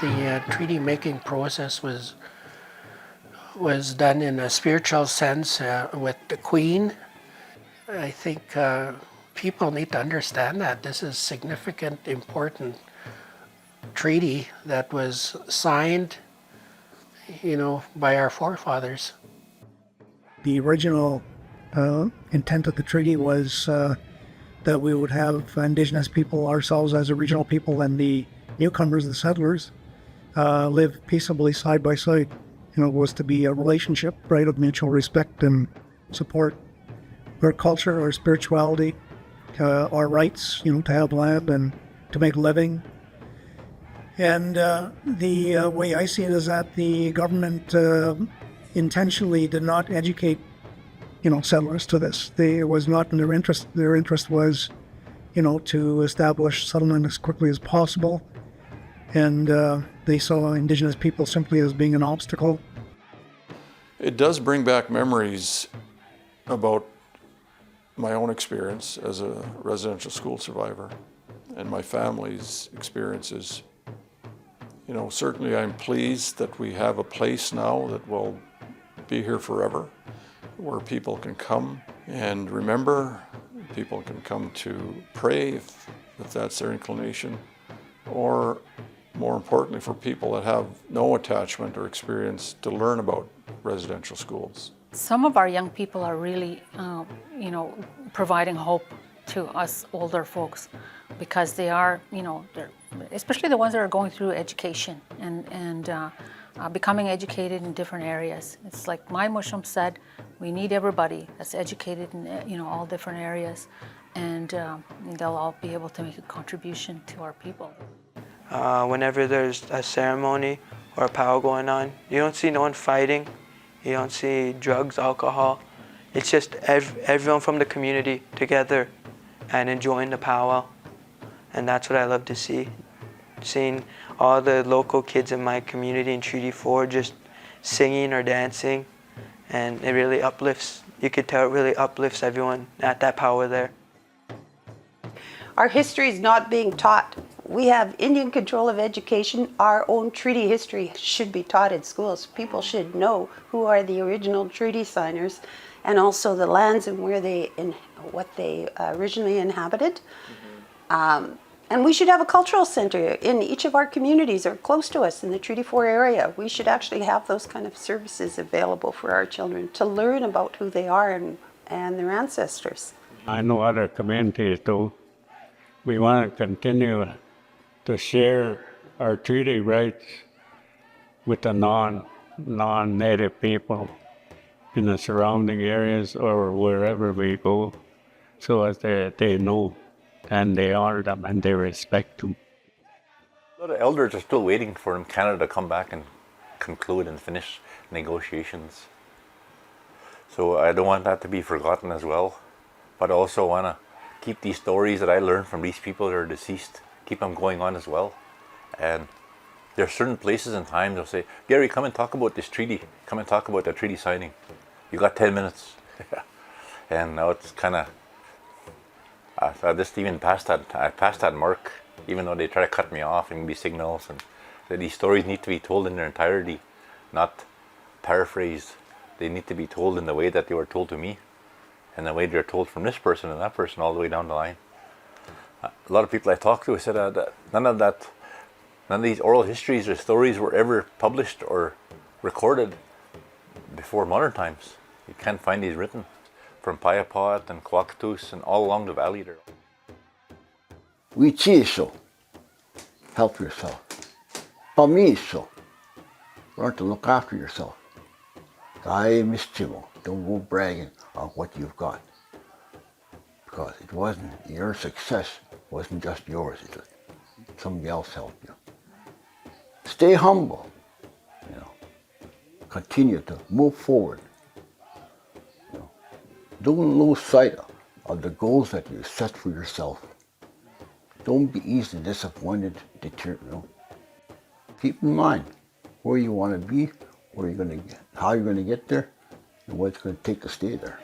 the treaty making process was done in a spiritual sense with the Queen. I think people need to understand that this is significant, important treaty that was signed, by our forefathers. The original intent of the treaty was that we would have Indigenous people ourselves as a regional people and the newcomers, the settlers, live peaceably side by side. It was to be a relationship, right, of mutual respect and support. Our culture, our spirituality, our rights, to have land and to make a living. And the way I see it is that the government intentionally did not educate, settlers to this. It was not in their interest. Their interest was, to establish settlement as quickly as possible. And they saw Indigenous people simply as being an obstacle. It does bring back memories about my own experience as a residential school survivor and my family's experiences. Certainly I'm pleased that we have a place now that will be here forever, where people can come and remember, people can come to pray if that's their inclination, or more importantly for people that have no attachment or experience to learn about residential schools. Some of our young people are really, providing hope to us older folks, because they are, they're, especially the ones that are going through education and becoming educated in different areas. It's like my mushroom said, we need everybody that's educated in, all different areas, and they'll all be able to make a contribution to our people. Whenever there's a ceremony or a powwow going on, you don't see no one fighting. You don't see drugs, alcohol. It's just everyone from the community together and enjoying the powwow. And that's what I love to see. Seeing all the local kids in my community in Treaty 4 just singing or dancing. And it really uplifts, you could tell it really uplifts everyone at that powwow there. Our history is not being taught. We have Indian control of education. Our own treaty history should be taught in schools. People should know who are the original treaty signers, and also the lands and what they originally inhabited. And we should have a cultural center in each of our communities or close to us in the Treaty 4 area. We should actually have those kind of services available for our children to learn about who they are and their ancestors. I know other communities too. We want to continue to share our treaty rights with the non-native people in the surrounding areas or wherever we go, so as they know and they honor them and they respect them. A lot of elders are still waiting for Canada to come back and conclude and finish negotiations. So I don't want that to be forgotten as well, but I also want to keep these stories that I learned from these people that are deceased, keep them going on as well. And there are certain places and times they'll say, Gary, come and talk about this treaty. Come and talk about the treaty signing. You got 10 minutes. And now it's kind of, I just even passed that mark, even though they try to cut me off and give me signals. And that these stories need to be told in their entirety, not paraphrased. They need to be told in the way that they were told to me, and the way they're told from this person and that person all the way down the line. A lot of people I talked to said that none of these oral histories or stories were ever published or recorded before modern times. You can't find these written from Payapot and Kwakatus and all along the valley there. Wichiso, help yourself. Pamiso, learn to look after yourself. Dai mischimo, don't go bragging on what you've got. Because it wasn't, your success wasn't just yours, somebody else helped you. Stay humble, continue to move forward. Don't lose sight of the goals that you set for yourself. Don't be easily disappointed, Keep in mind where you want to be, where you're going to get, how you're going to get there, and what it's going to take to stay there.